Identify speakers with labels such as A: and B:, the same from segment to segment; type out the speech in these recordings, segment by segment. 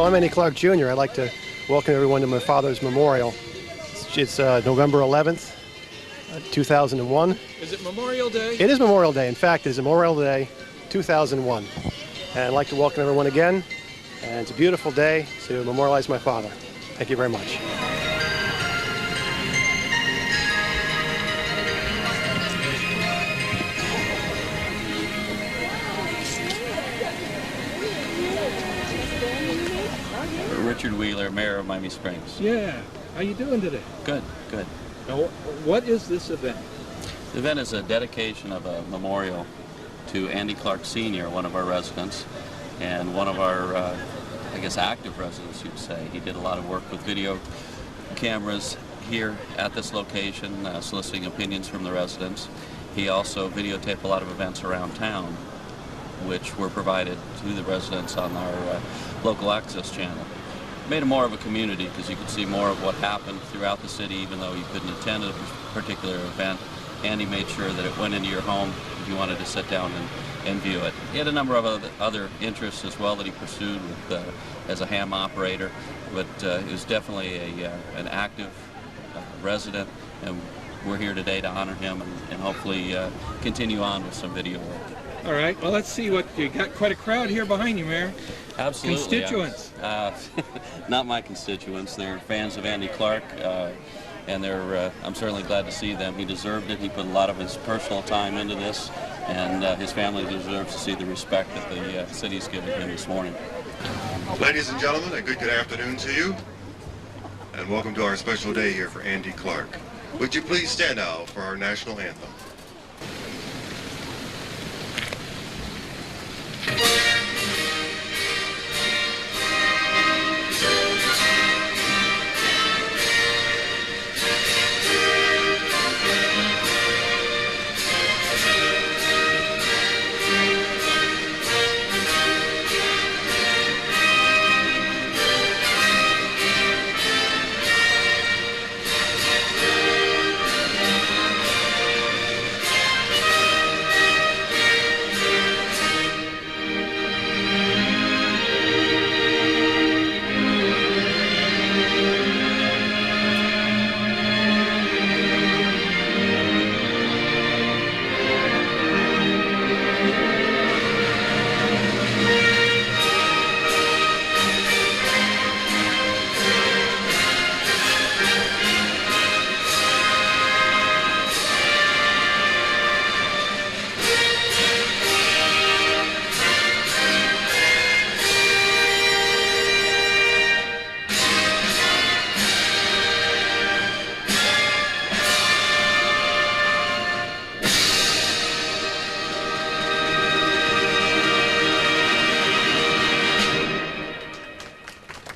A: Hello, I'm Andy Clark Jr. I'd like to welcome everyone to my father's memorial. It's November 11th, 2001.
B: Is it Memorial Day?
A: It is Memorial Day. In fact, it is Memorial Day 2001. And I'd like to welcome everyone again. And it's a beautiful day to memorialize my father. Thank you very much.
C: Richard Wheeler, Mayor of Miami Springs.
B: Yeah. How you doing today?
C: Good, good.
B: Now, what is this event?
C: The event is a dedication of a memorial to Andy Clark Sr., one of our residents, and one of our, I guess, active residents, you'd say. He did a lot of work with video cameras here at this location, soliciting opinions from the residents. He also videotaped a lot of events around town, which were provided to the residents on our local access channel. Made it more of a community because you could see more of what happened throughout the city, even though you couldn't attend a particular event. Andy made sure that it went into your home if you wanted to sit down and view it. He had a number of other interests as well that he pursued with, as a ham operator, but he was definitely an active resident, and we're here today to honor him and hopefully continue on with some video work.
B: All right. Well, let's see what you got. Quite a crowd here behind you, Mayor.
C: Absolutely.
B: Constituents.
C: Not my constituents. They're fans of Andy Clark, and I'm certainly glad to see them. He deserved it. He put a lot of his personal time into this, and his family deserves to see the respect that the city's given him this morning.
D: Ladies and gentlemen, a good afternoon to you, and welcome to our special day here for Andy Clark. Would you please stand out for our national anthem?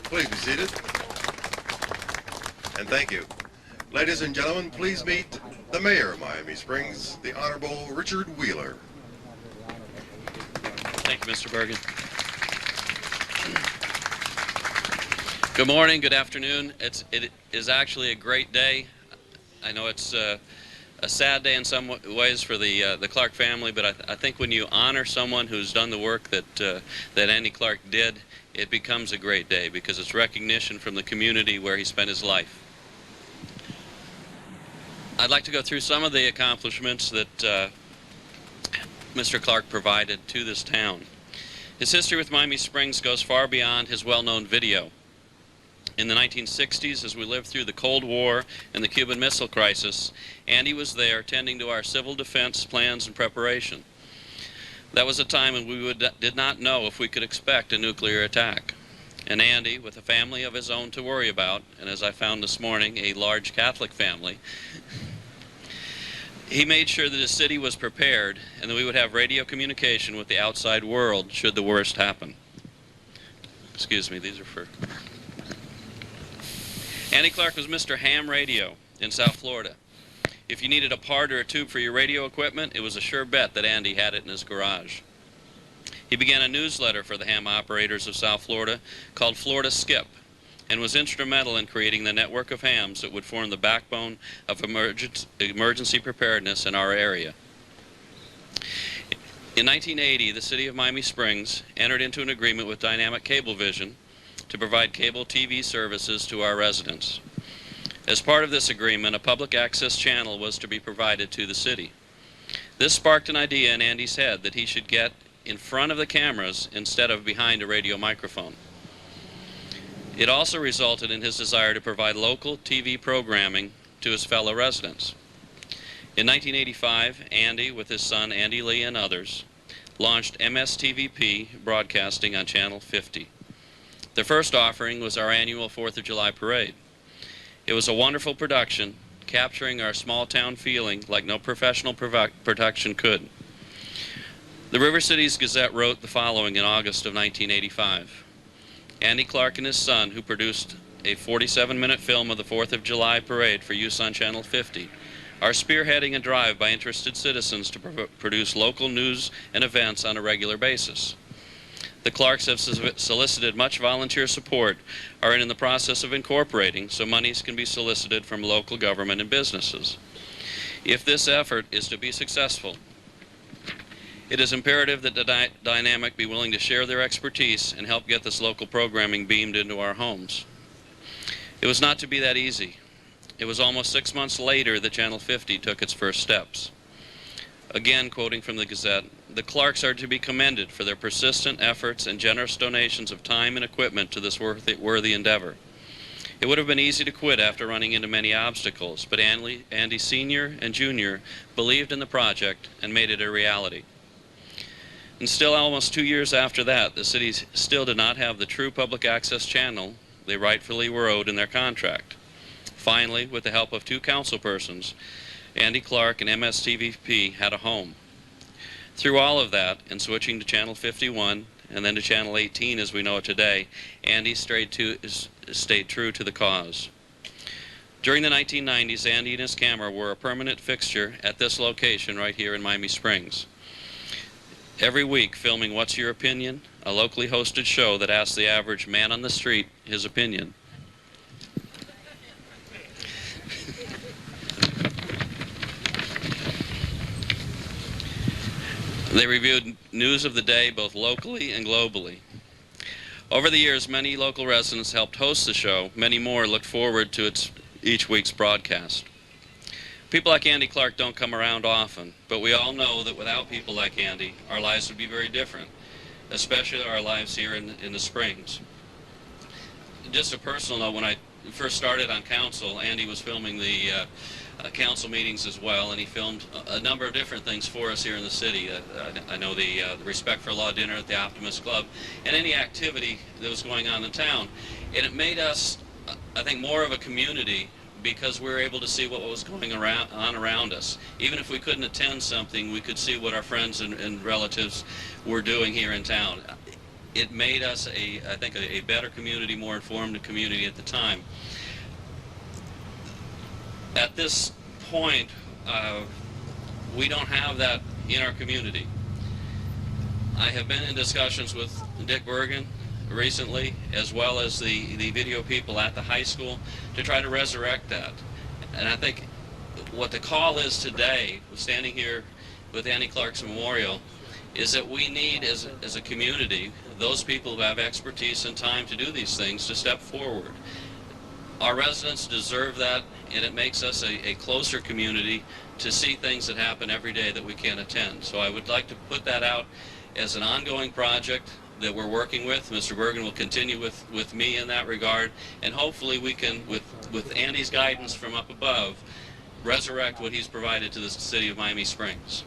D: Please be seated. And thank you. Ladies and gentlemen, please meet the Mayor of Miami Springs, the Honorable Richard Wheeler.
C: Thank you, Mr. Bergen. Good morning, good afternoon. It is actually a great day. I know it's a sad day in some ways for the Clark family, but I think when you honor someone who's done the work that Andy Clark did, it becomes a great day because it's recognition from the community where he spent his life. I'd like to go through some of the accomplishments that Mr. Clark provided to this town. His history with Miami Springs goes far beyond his well-known video. In the 1960s, as we lived through the Cold War and the Cuban Missile Crisis, Andy was there tending to our civil defense plans and preparation. That was a time when we did not know if we could expect a nuclear attack. And Andy, with a family of his own to worry about, and as I found this morning, a large Catholic family, he made sure that his city was prepared and that we would have radio communication with the outside world should the worst happen. Excuse me, these are for... Andy Clark was Mr. Ham Radio in South Florida. If you needed a part or a tube for your radio equipment, it was a sure bet that Andy had it in his garage. He began a newsletter for the ham operators of South Florida called Florida Skip, and was instrumental in creating the network of hams that would form the backbone of emergency preparedness in our area. In 1980, the city of Miami Springs entered into an agreement with Dynamic Cablevision to provide cable TV services to our residents. As part of this agreement, a public access channel was to be provided to the city. This sparked an idea in Andy's head that he should get in front of the cameras instead of behind a radio microphone. It also resulted in his desire to provide local TV programming to his fellow residents. In 1985, Andy, with his son Andy Lee and others, launched MSTVP broadcasting on Channel 50. Their first offering was our annual 4th of July parade. It was a wonderful production, capturing our small town feeling like no professional production could. The River Cities Gazette wrote the following in August of 1985. Andy Clark and his son, who produced a 47-minute film of the 4th of July parade for use on Channel 50, are spearheading a drive by interested citizens to produce local news and events on a regular basis. The Clarks have solicited much volunteer support, are in the process of incorporating, so monies can be solicited from local government and businesses. If this effort is to be successful, it is imperative that the Dynamic be willing to share their expertise and help get this local programming beamed into our homes. It was not to be that easy. It was almost 6 months later that Channel 50 took its first steps. Again, quoting from the Gazette, "The Clarks are to be commended for their persistent efforts and generous donations of time and equipment to this worthy endeavor. It would have been easy to quit after running into many obstacles, but Andy Sr. and Jr. believed in the project and made it a reality." And still almost 2 years after that, the city still did not have the true public access channel they rightfully were owed in their contract. Finally, with the help of 2 councilpersons, Andy Clark and MSTVP had a home. Through all of that, and switching to Channel 51 and then to Channel 18 as we know it today, Andy stayed true to the cause. During the 1990s, Andy and his camera were a permanent fixture at this location right here in Miami Springs. Every week filming What's Your Opinion, a locally hosted show that asks the average man on the street his opinion. They reviewed news of the day both locally and globally. Over the years, many local residents helped host the show. Many more looked forward to each week's broadcast. People like Andy Clark don't come around often, but we all know that without people like Andy, our lives would be very different, especially our lives here in the Springs. Just a personal note, when I first started on council, Andy was filming the council meetings as well, and he filmed a number of different things for us here in the city. I know the Respect for Law dinner at the Optimist Club, and any activity that was going on in town. And it made us, I think, more of a community because we were able to see what was going on around us. Even if we couldn't attend something, we could see what our friends and relatives were doing here in town. It made us, I think, a better community, more informed community at the time. At this point, we don't have that in our community. I have been in discussions with Dick Bergen recently, as well as the video people at the high school, to try to resurrect that. And I think what the call is today, standing here with Andy Clark's memorial, is that we need, as a community, those people who have expertise and time to do these things to step forward. Our residents deserve that, and it makes us a closer community to see things that happen every day that we can't attend. So I would like to put that out as an ongoing project that we're working with. Mr. Bergen will continue with me in that regard, and hopefully we can, with Andy's guidance from up above, resurrect what he's provided to the city of Miami Springs.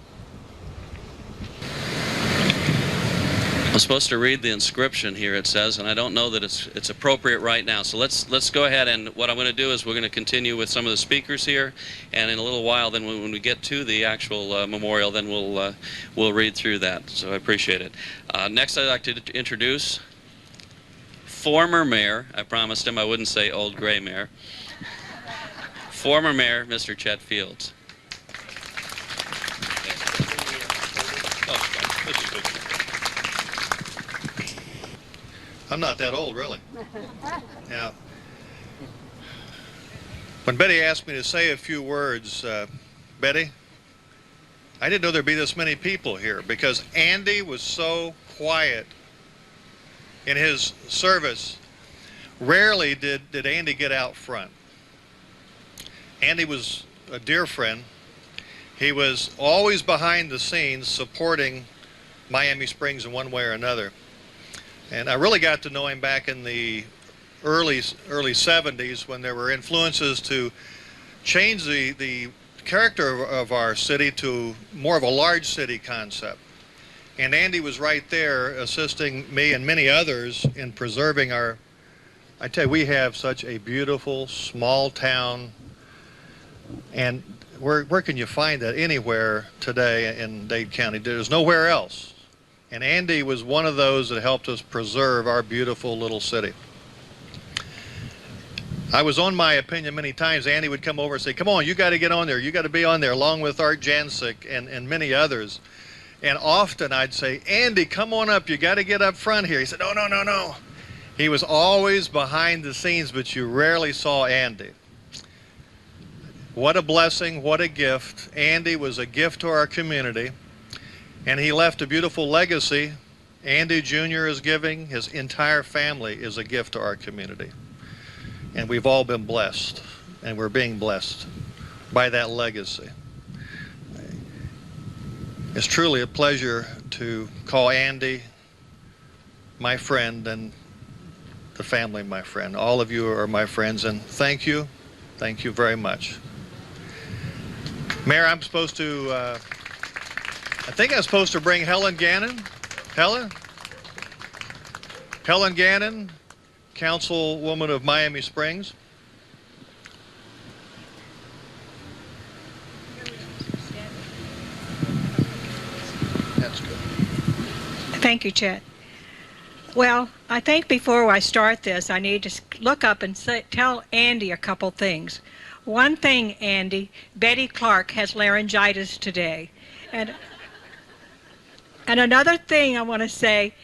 C: I'm supposed to read the inscription here, it says, and I don't know that it's appropriate right now. So let's go ahead, and what I'm going to do is we're going to continue with some of the speakers here, and in a little while, then when we get to the actual memorial, then we'll read through that. So I appreciate it. Next, I'd like to introduce former mayor. I promised him I wouldn't say old gray mayor. Former mayor, Mr. Chet Fields.
E: I'm not that old, really. Yeah. When Betty asked me to say a few words, Betty, I didn't know there'd be this many people here because Andy was so quiet in his service rarely did Andy get out front. Andy was a dear friend. He was always behind the scenes supporting Miami Springs in one way or another. And I really got to know him back in the early 70s when there were influences to change the character of our city to more of a large city concept. And Andy was right there assisting me and many others in preserving our, I tell you, we have such a beautiful small town, and where can you find that anywhere today in Dade County? There's nowhere else. And Andy was one of those that helped us preserve our beautiful little city. I was on my opinion many times. Andy would come over and say, come on, you got to get on there. You got to be on there, along with Art Jancic and many others. And often I'd say, Andy, come on up. You got to get up front here. He said, no, no, no, no. He was always behind the scenes, but you rarely saw Andy. What a blessing, what a gift. Andy was a gift to our community, and he left a beautiful legacy. Andy Jr. is giving. His entire family is a gift to our community. And we've all been blessed, and we're being blessed by that legacy. It's truly a pleasure to call Andy my friend and the family my friend. All of you are my friends, and thank you very much. Mayor, I'm supposed to, I think I'm supposed to bring Helen Gannon. Helen Gannon, Councilwoman of Miami Springs. That's good.
F: Thank you, Chet. Well, I think before I start this, I need to look up and tell Andy a couple things. One thing, Andy, Betty Clark has laryngitis today. And another thing I want to say,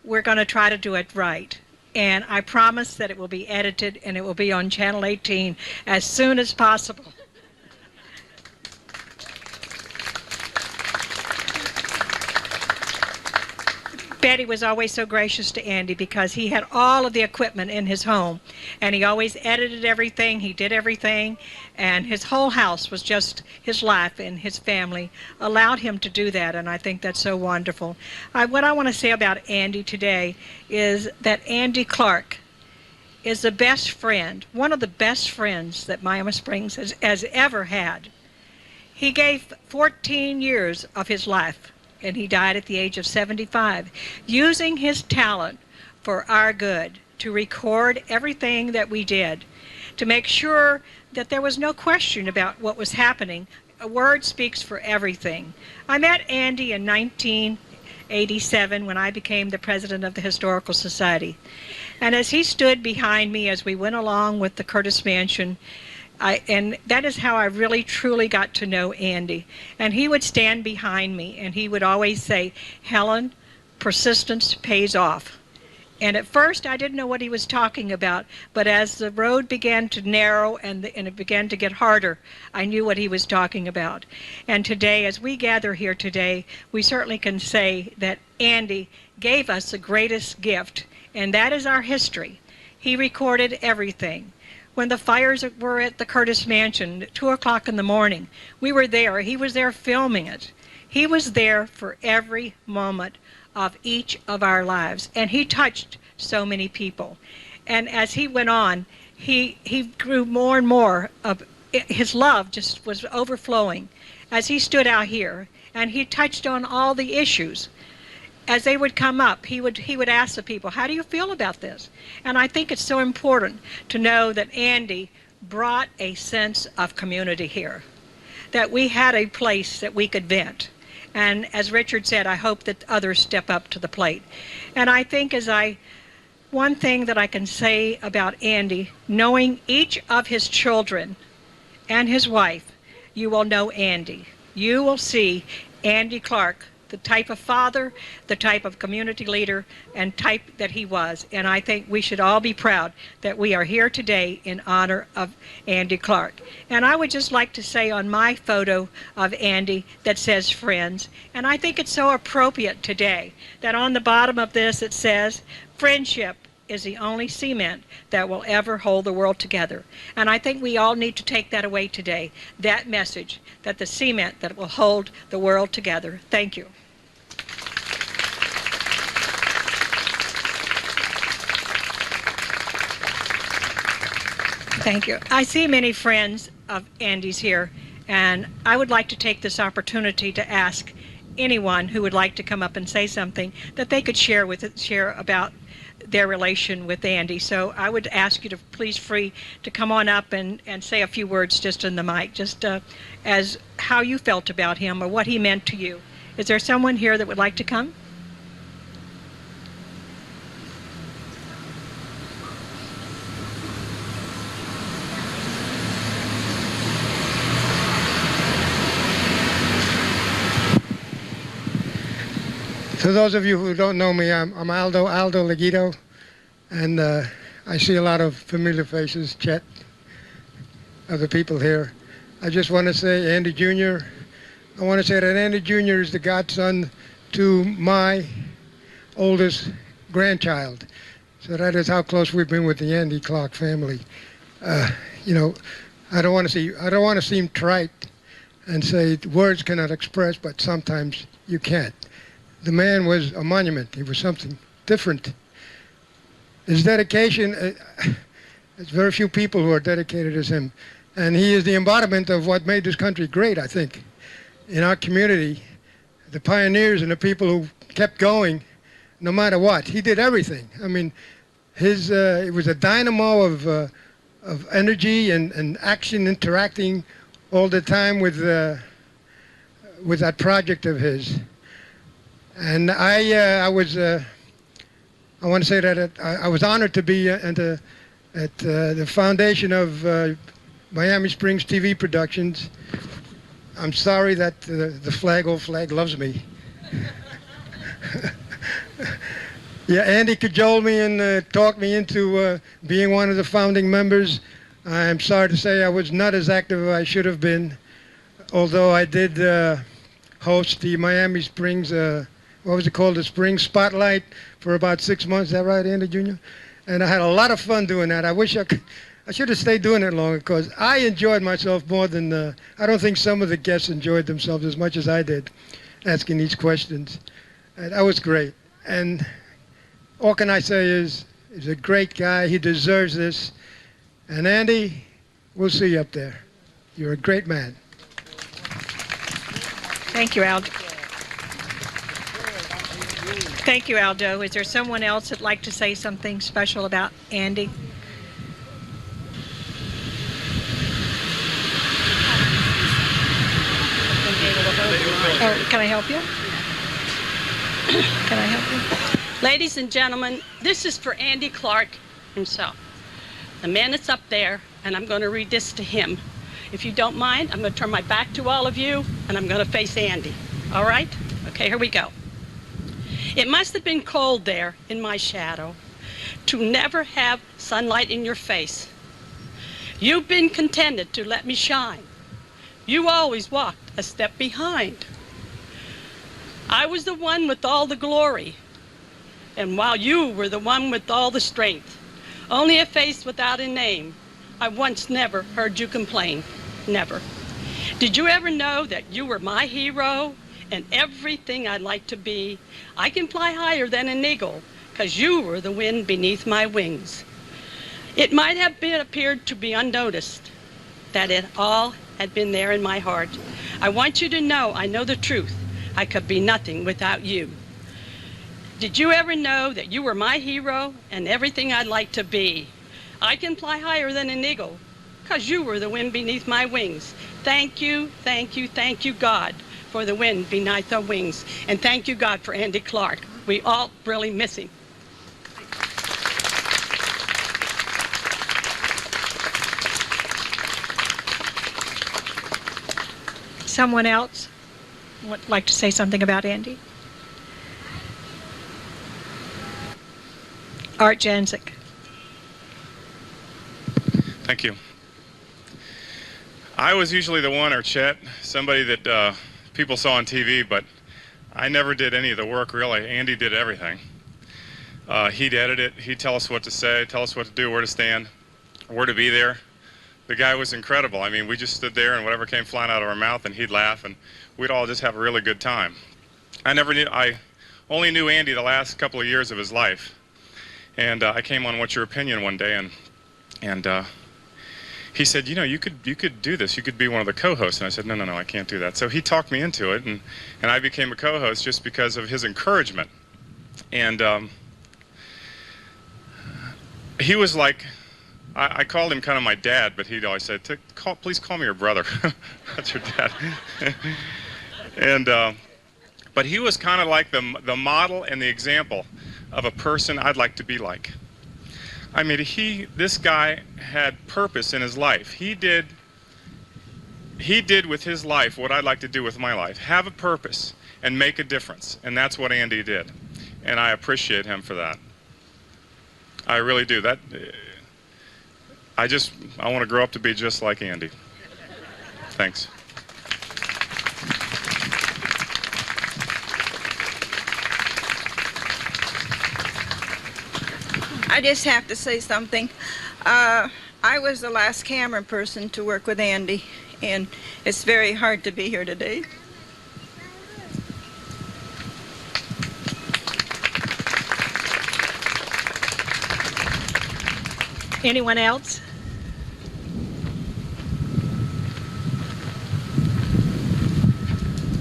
F: we're going to try to do it right. And I promise that it will be edited and it will be on Channel 18 as soon as possible. Betty was always so gracious to Andy because he had all of the equipment in his home, and he always edited everything, he did everything, and his whole house was just his life, and his family allowed him to do that, and I think that's so wonderful. What I want to say about Andy today is that Andy Clark is the best friend, one of the best friends that Miami Springs has ever had. He gave 14 years of his life, and he died at the age of 75, using his talent for our good, to record everything that we did, to make sure that there was no question about what was happening. A word speaks for everything. I met Andy in 1987 when I became the president of the Historical Society. And as he stood behind me as we went along with the Curtis Mansion, and that is how I really truly got to know Andy. And he would stand behind me and he would always say, Helen, persistence pays off. And at first I didn't know what he was talking about, but as the road began to narrow and it began to get harder, I knew what he was talking about. And today, as we gather here today, we certainly can say that Andy gave us the greatest gift, and that is our history. He recorded everything. When the fires were at the Curtis Mansion at 2 o'clock in the morning, we were there. He was there filming it. He was there for every moment of each of our lives, and he touched so many people. And as he went on, he grew more and more of his love, just was overflowing as he stood out here, and he touched on all the issues. As they would come up, he would ask the people, how do you feel about this? And I think it's so important to know that Andy brought a sense of community here, that we had a place that we could vent. And as Richard said, I hope that others step up to the plate. And I think one thing that I can say about Andy, knowing each of his children and his wife, you will know Andy. You will see Andy Clark, the type of father, the type of community leader, and type that he was. And I think we should all be proud that we are here today in honor of Andy Clark. And I would just like to say on my photo of Andy that says friends, and I think it's so appropriate today that on the bottom of this it says, friendship is the only cement that will ever hold the world together. And I think we all need to take that away today, that message, that the cement that will hold the world together. Thank you. Thank you. I see many friends of Andy's here, and I would like to take this opportunity to ask anyone who would like to come up and say something that they could share about their relation with Andy. So I would ask you to please free to come on up and say a few words just in the mic, just as how you felt about him or what he meant to you. Is there someone here that would like to come?
G: For those of you who don't know me, I'm Aldo Leguido, and I see a lot of familiar faces, Chet, other people here. I just want to say Andy Jr., I want to say that Andy Jr. is the godson to my oldest grandchild. So that is how close we've been with the Andy Clark family. You know, I don't want to seem trite and say words cannot express, but sometimes you can't. The man was a monument. He was something different. His dedication, there's very few people who are dedicated as him. And he is the embodiment of what made this country great, I think. In our community, the pioneers and the people who kept going no matter what. He did everything. I mean, it was a dynamo of energy and action, interacting all the time with that project of his. And I want to say that I was honored to be at the foundation of Miami Springs TV Productions. I'm sorry that old flag loves me. Yeah, Andy cajoled me and talked me into being one of the founding members. I'm sorry to say I was not as active as I should have been, although I did host the Miami Springs what was it called, the Spring Spotlight, for about 6 months. Is that right, Andy Jr.? And I had a lot of fun doing that. I wish I should have stayed doing it longer, because I enjoyed myself more than, I don't think some of the guests enjoyed themselves as much as I did, asking these questions. That was great. And all can I say is, he's a great guy. He deserves this. And Andy, we'll see you up there. You're a great man.
F: Thank you, Aldo. Thank you, Aldo. Is there someone else that'd like to say something special about Andy? Oh, can I help you? Can I help you?
H: Ladies and gentlemen, this is for Andy Clark himself. The man that's up there, and I'm going to read this to him. If you don't mind, I'm going to turn my back to all of you, and I'm going to face Andy. All right? Okay, here we go. It must have been cold there in my shadow to never have sunlight in your face. You've been contented to let me shine. You always walked a step behind. I was the one with all the glory, and while you were the one with all the strength, only a face without a name, I once never heard you complain. Never. Did you ever know that you were my hero and everything I'd like to be? I can fly higher than an eagle, 'cause you were the wind beneath my wings. It might have appeared to be unnoticed that it all had been there in my heart. I want you to know I know the truth. I could be nothing without you. Did you ever know that you were my hero and everything I'd like to be? I can fly higher than an eagle, 'cause you were the wind beneath my wings. Thank you, thank you, thank you, God, for the wind beneath our wings. And thank you, God, for Andy Clark. We all really miss him.
F: Someone else would like to say something about Andy? Art Janzik.
I: Thank you. I was usually the one, or Chet, somebody that people saw on TV, but I never did any of the work, really. Andy did everything. He'd edit it. He'd tell us what to say, tell us what to do, where to stand, where to be there. The guy was incredible. I mean, we just stood there and whatever came flying out of our mouth, and he'd laugh, and we'd all just have a really good time. I only knew Andy the last couple of years of his life. And I came on What's Your Opinion one day, and he said, you know, you could do this. You could be one of the co-hosts. And I said, no, I can't do that. So he talked me into it, and I became a co-host just because of his encouragement. And he was like, I called him kind of my dad, but he'd always say, please call me your brother. That's your dad. And but he was kind of like the model and the example of a person I'd like to be like. I mean, this guy had purpose in his life. He did with his life what I'd like to do with my life. Have a purpose and make a difference. And that's what Andy did. And I appreciate him for that. I really do. I want to grow up to be just like Andy. Thanks.
J: I just have to say something. I was the last camera person to work with Andy, and it's very hard to be here today.
F: Anyone else?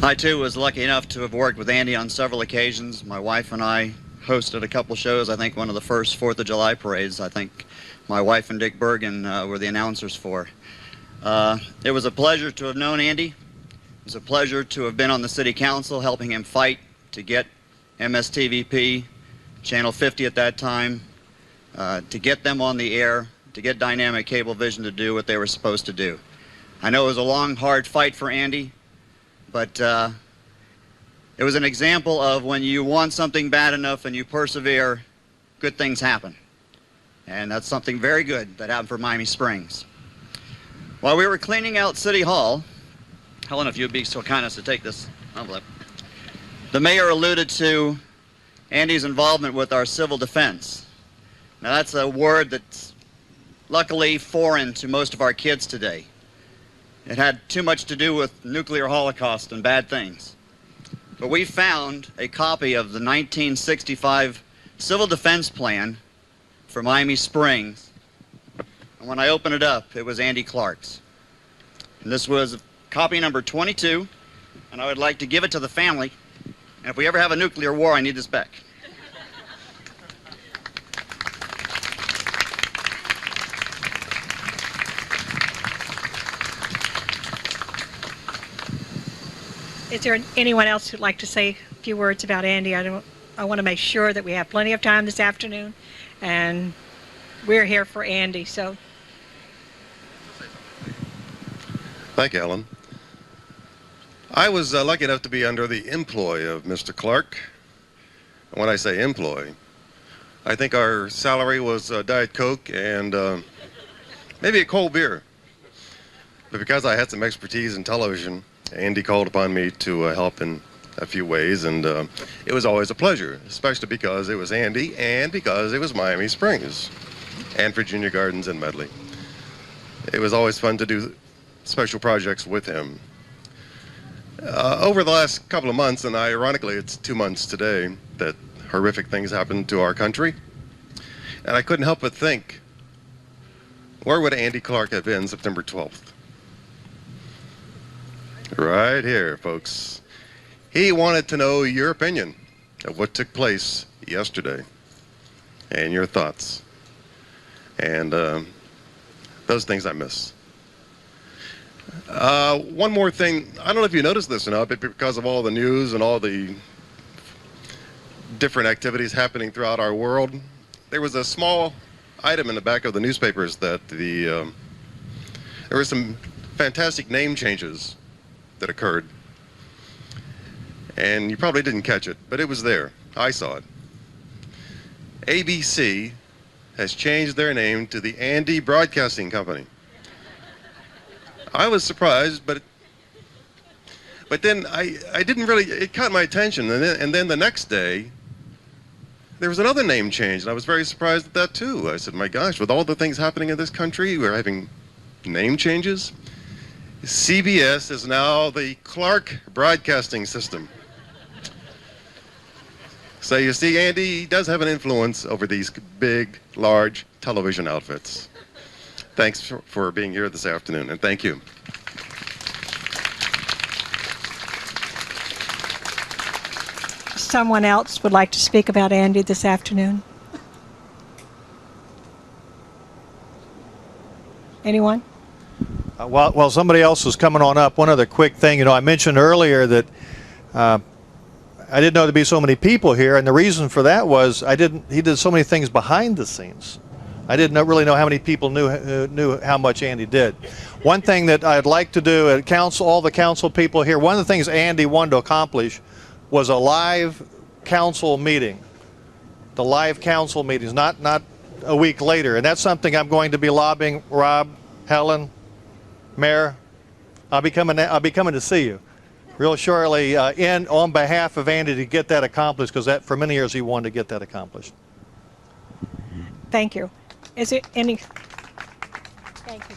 K: I too was lucky enough to have worked with Andy on several occasions. My wife and I hosted a couple shows. I think one of the first 4th of July parades, I think my wife and Dick Bergen were the announcers for. It was a pleasure to have known Andy. It was a pleasure to have been on the city council helping him fight to get MSTVP, Channel 50 at that time, to get them on the air, to get Dynamic Cablevision to do what they were supposed to do. I know it was a long, hard fight for Andy, but it was an example of when you want something bad enough and you persevere, good things happen. And that's something very good that happened for Miami Springs. While we were cleaning out City Hall, Helen, if you'd be so kind as to take this envelope, the mayor alluded to Andy's involvement with our civil defense. Now that's a word that's luckily foreign to most of our kids today. It had too much to do with nuclear holocaust and bad things. But we found a copy of the 1965 Civil Defense Plan for Miami Springs. And when I opened it up, it was Andy Clark's. And this was copy number 22, and I would like to give it to the family. And if we ever have a nuclear war, I need this back.
F: Is there anyone else who'd like to say a few words about Andy? I want to make sure that we have plenty of time this afternoon, and we're here for Andy. So,
D: thank you, Ellen. I was lucky enough to be under the employ of Mr. Clark. And when I say employ, I think our salary was Diet Coke and maybe a cold beer. But because I had some expertise in television, Andy called upon me to help in a few ways, and it was always a pleasure, especially because it was Andy and because it was Miami Springs and Virginia Gardens and Medley. It was always fun to do special projects with him. Over the last couple of months, and ironically it's 2 months today, that horrific things happened to our country, and I couldn't help but think, where would Andy Clark have been September 12th? Right here, folks. He wanted to know your opinion of what took place yesterday and your thoughts. And those things I miss. One more thing. I don't know if you noticed this or not, but because of all the news and all the different activities happening throughout our world, there was a small item in the back of the newspapers that there were some fantastic name changes that occurred. And you probably didn't catch it, but it was there. I saw it. ABC has changed their name to the Andy Broadcasting Company. I was surprised, but then I didn't really, it caught my attention. And then the next day, There was another name change, and I was very surprised at that too. I said, my gosh, with all the things happening in this country, we're having name changes. CBS is now the Clark Broadcasting System. So you see, Andy does have an influence over these big, large television outfits. Thanks for being here this afternoon, and thank you.
F: Someone else would like to speak about Andy this afternoon? Anyone?
L: While somebody else is coming on up, one other quick thing. I mentioned earlier that I didn't know there'd be so many people here, and the reason for that was he did so many things behind the scenes. I didn't really know how many people knew how much Andy did. One thing that I'd like to do at council, all the council people here, one of the things Andy wanted to accomplish was a live council meeting. The live council meetings, not a week later, and that's something I'm going to be lobbying. Rob, Helen, Mayor, I'll be coming to see you real shortly on behalf of Andy to get that accomplished, because that for many years he wanted to get that accomplished.
F: Thank you. Is it any? Thank you.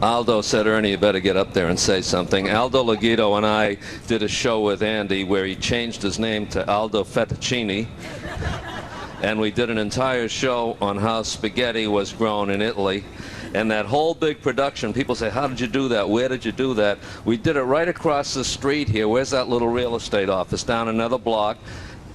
M: Aldo said, Ernie, you better get up there and say something. Aldo Legito and I did a show with Andy where he changed his name to Aldo Fettuccini. And we did an entire show on how spaghetti was grown in Italy. And that whole big production, people say, how did you do that? Where did you do that? We did it right across the street here. Where's that little real estate office? Down another block.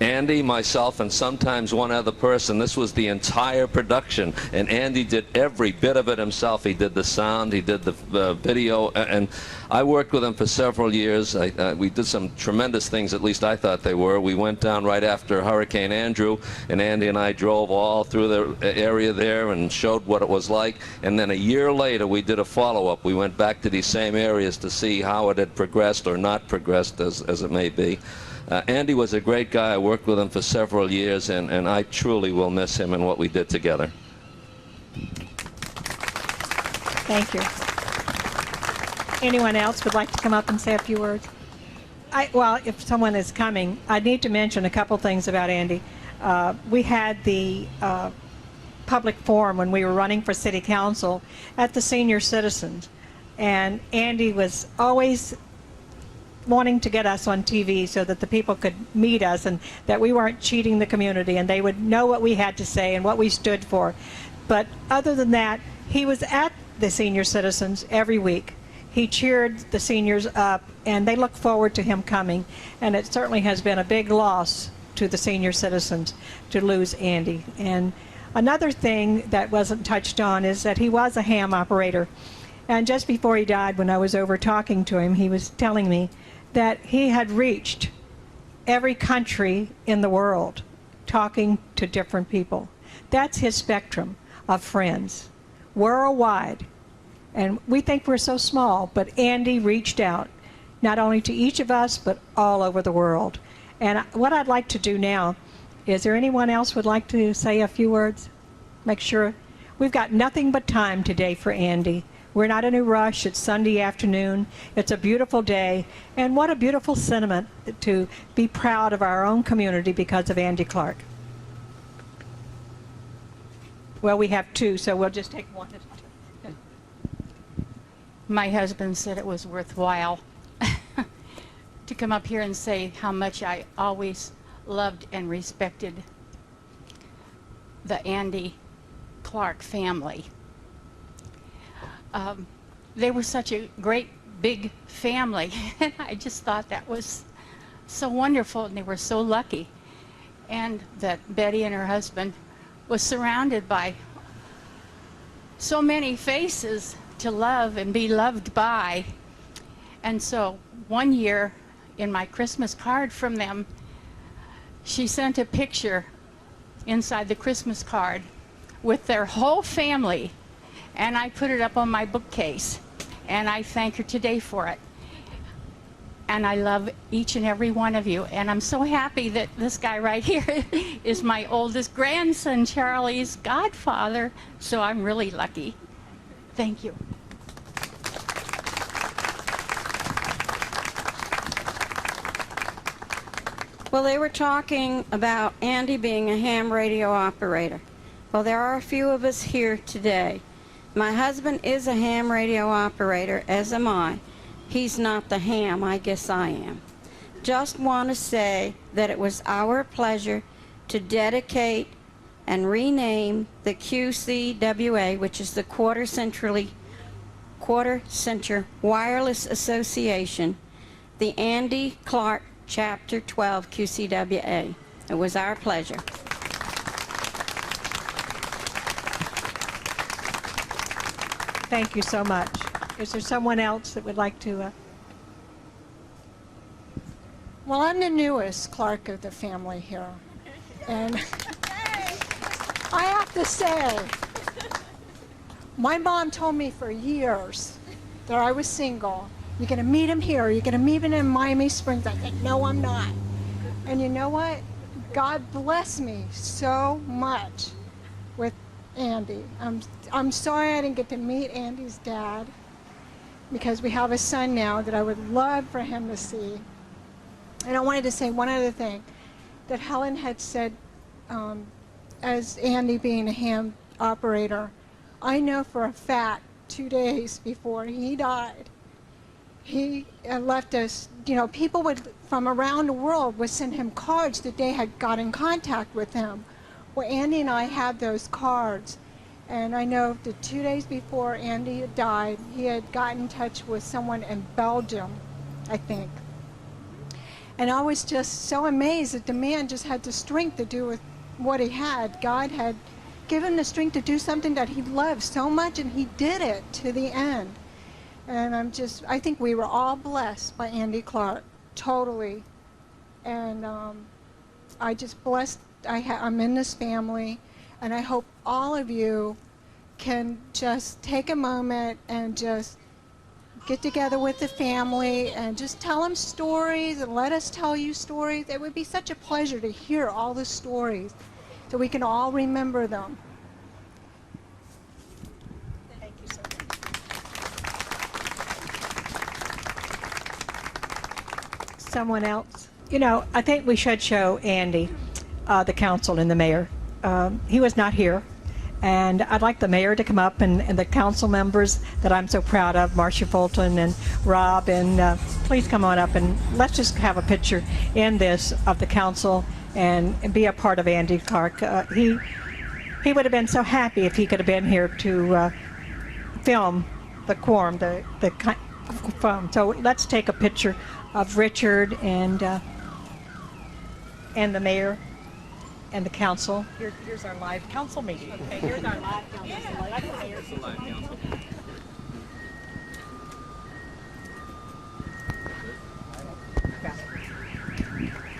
M: Andy, myself, and sometimes one other person. This was the entire production, and Andy did every bit of it himself. He did the sound, he did the video, and I worked with him for several years. We did some tremendous things, at least I thought they were. We went down right after Hurricane Andrew, and Andy and I drove all through the area there and showed what it was like, and then a year later we did a follow-up. We went back to these same areas to see how it had progressed or not progressed, as it may be. Andy was a great guy. I worked with him for several years, and I truly will miss him and what we did together.
F: Thank you. Anyone else would like to come up and say a few words? Well, if someone is coming, I need to mention a couple things about Andy. We had the public forum when we were running for city council at the senior citizens, and Andy was always wanting to get us on TV so that the people could meet us and that we weren't cheating the community and they would know what we had to say and what we stood for. But other than that, he was at the senior citizens every week. He cheered the seniors up, and they look forward to him coming. And it certainly has been a big loss to the senior citizens to lose Andy. And another thing that wasn't touched on is that he was a ham operator. And just before he died, when I was over talking to him, he was telling me that he had reached every country in the world talking to different people. That's his spectrum of friends, worldwide. And we think we're so small, but Andy reached out, not only to each of us, but all over the world. And what I'd like to do now, is there anyone else would like to say a few words? Make sure. We've got nothing but time today for Andy. We're not in a rush. It's Sunday afternoon. It's a beautiful day. And what a beautiful sentiment to be proud of our own community because of Andy Clark. Well, we have two, so we'll just take one at a time.
N: My husband said it was worthwhile to come up here and say how much I always loved and respected the Andy Clark family. They were such a great big family, and I just thought that was so wonderful, and they were so lucky, and that Betty and her husband was surrounded by so many faces to love and be loved by. And so one year in my Christmas card from them, she sent a picture inside the Christmas card with their whole family, and I put it up on my bookcase, and I thank her today for it. And I love each and every one of you, and I'm so happy that this guy right here is my oldest grandson, Charlie's godfather, so I'm really lucky. Thank you.
O: Well, they were talking about Andy being a ham radio operator. Well, there are a few of us here today. My husband is a ham radio operator, as am I. He's not the ham, I guess I am. Just want to say that it was our pleasure to dedicate and rename the QCWA, which is the Quarter Century Wireless Association, the Andy Clark Chapter 12 QCWA. It was our pleasure.
F: Thank you so much. Is there someone else that would like to?
P: Well, I'm the newest Clark of the family here. And I have to say, my mom told me for years that I was single. You're going to meet him here. You're going to meet him in Miami Springs. I said, no, I'm not. And you know what? God bless me so much with Andy. I'm sorry I didn't get to meet Andy's dad, because we have a son now that I would love for him to see. And I wanted to say one other thing that Helen had said, as Andy being a ham operator, I know for a fact 2 days before he died, he left us, people from around the world would send him cards that they had got in contact with him. Well, Andy and I had those cards. And I know that 2 days before Andy had died, he had gotten in touch with someone in Belgium, I think. And I was just so amazed that the man just had the strength to do with what he had. God had given him the strength to do something that he loved so much, and he did it to the end. And I think we were all blessed by Andy Clark, totally. And I just blessed, I'm in this family, and I hope all of you can just take a moment and just get together with the family and just tell them stories and let us tell you stories. It would be such a pleasure to hear all the stories so we can all remember them.
F: Thank you so much. Someone else? I think we should show Andy, the council and the mayor. He was not here. And I'd like the mayor to come up and the council members that I'm so proud of, Marcia Fulton and Rob, and please come on up and let's just have a picture in this of the council and be a part of Andy Clark. He would have been so happy if he could have been here to film the quorum, the film. So let's take a picture of Richard and the mayor and the council.
Q: Here's our live council meeting.
F: Okay, here's our live council.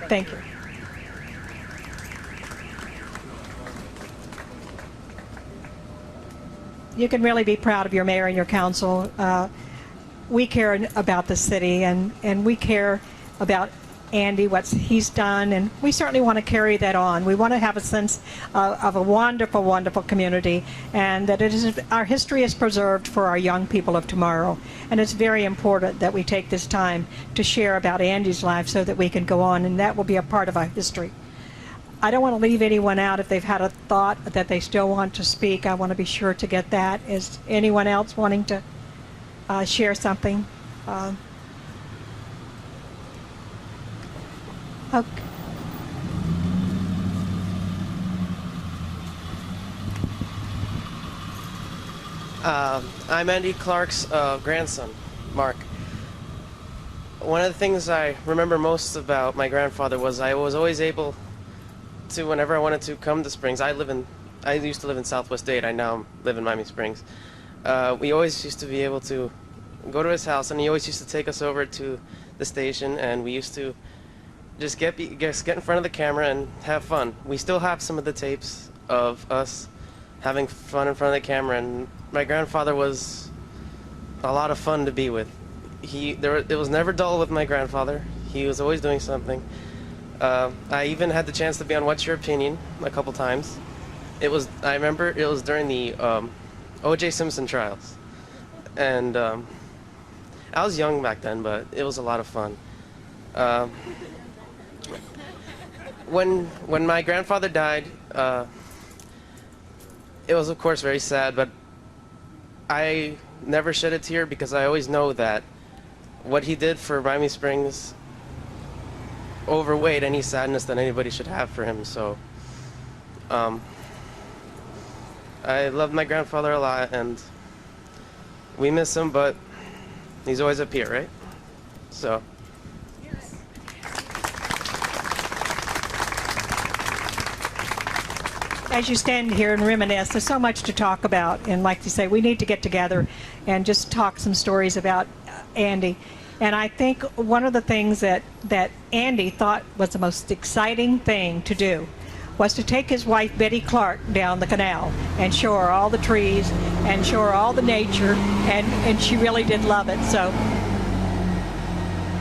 F: Thank you. You can really be proud of your mayor and your council. We care about the city, and we care about Andy, what he's done, and we certainly want to carry that on. We want to have a sense of a wonderful, wonderful community, and that our history is preserved for our young people of tomorrow. And it's very important that we take this time to share about Andy's life so that we can go on, and that will be a part of our history. I don't want to leave anyone out. If they've had a thought that they still want to speak, I want to be sure to get that. Is anyone else wanting to share something? Okay.
R: I'm Andy Clark's grandson, Mark. One of the things I remember most about my grandfather was I was always able to, whenever I wanted to come to Springs, I used to live in Southwest Dade, I now live in Miami Springs. We always used to be able to go to his house, and he always used to take us over to the station, and we used to just get in front of the camera and have fun. We still have some of the tapes of us having fun in front of the camera, and my grandfather was a lot of fun to be with. It was never dull with my grandfather. He was always doing something. I even had the chance to be on What's Your Opinion a couple times. I remember it was during the O.J. Simpson trials, and I was young back then, but it was a lot of fun. when my grandfather died, it was of course very sad, but I never shed a tear because I always know that what he did for Miami Springs overweighed any sadness that anybody should have for him. So I love my grandfather a lot, and we miss him, but he's always up here, right? So.
F: As you stand here and reminisce, there's so much to talk about, and like you say, we need to get together and just talk some stories about Andy. And I think one of the things that Andy thought was the most exciting thing to do was to take his wife Betty Clark down the canal and show her all the trees and show her all the nature, and she really did love it. So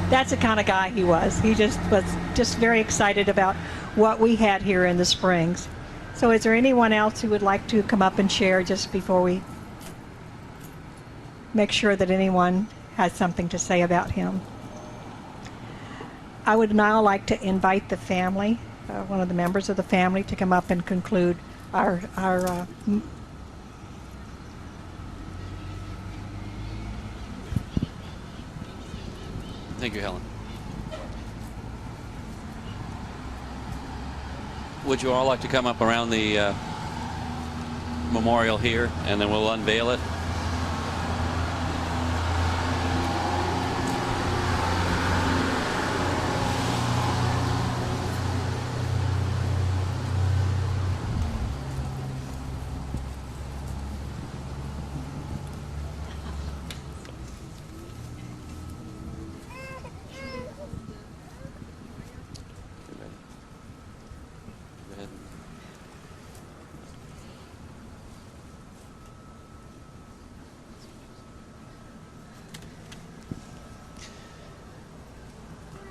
F: that's the kind of guy he was. He just was very excited about what we had here in the Springs. So is there anyone else who would like to come up and share just before we make sure that anyone has something to say about him? I would now like to invite the family, one of the members of the family, to come up and conclude our
C: Thank you, Helen. Would you all like to come up around the memorial here, and then we'll unveil it?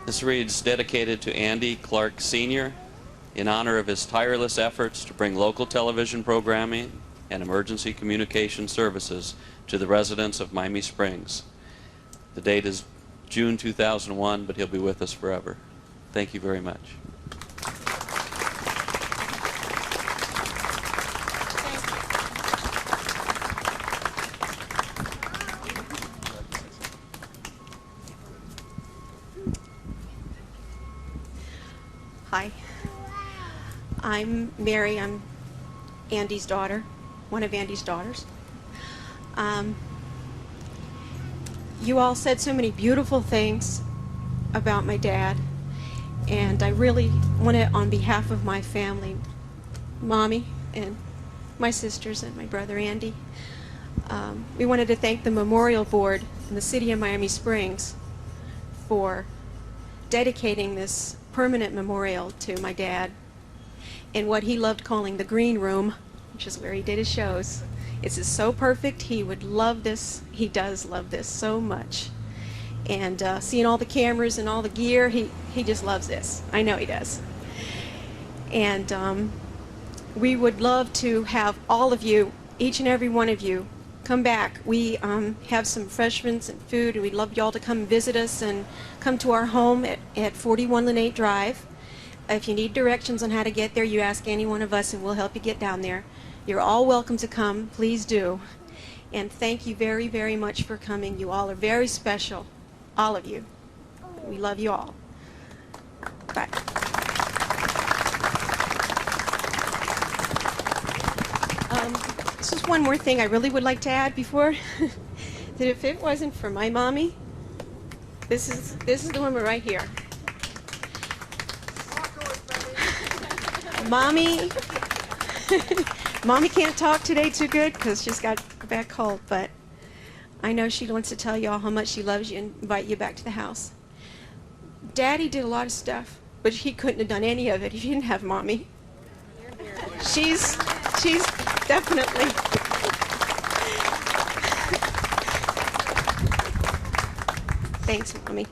C: This reads, dedicated to Andy Clark Sr. in honor of his tireless efforts to bring local television programming and emergency communication services to the residents of Miami Springs. The date is June 2001, but he'll be with us forever. Thank you very much.
S: Hi, I'm Mary. I'm Andy's daughter, one of Andy's daughters. You all said so many beautiful things about my dad, and I really want to, on behalf of my family, Mommy and my sisters and my brother Andy, we wanted to thank the Memorial Board in the City of Miami Springs for dedicating this permanent memorial to my dad in what he loved calling the green room, which is where he did his shows. It's just so perfect. He would love this. He does love this so much. And seeing all the cameras and all the gear, he just loves this. I know he does. And we would love to have all of you, each and every one of you, come back. We have some refreshments and food, and we'd love y'all to come visit us and come to our home at 41 Lynette Drive. If you need directions on how to get there, you ask any one of us and we'll help you get down there. You're all welcome to come. Please do. And thank you very, very much for coming. You all are very special, all of you. We love you all. Bye. Just one more thing I really would like to add before that if it wasn't for my mommy, this is the woman right here. Mommy can't talk today too good because she's got a bad cold, but I know she wants to tell y'all how much she loves you and invite you back to the house. Daddy did a lot of stuff, but he couldn't have done any of it if he didn't have Mommy. She's definitely. Thanks, Mommy.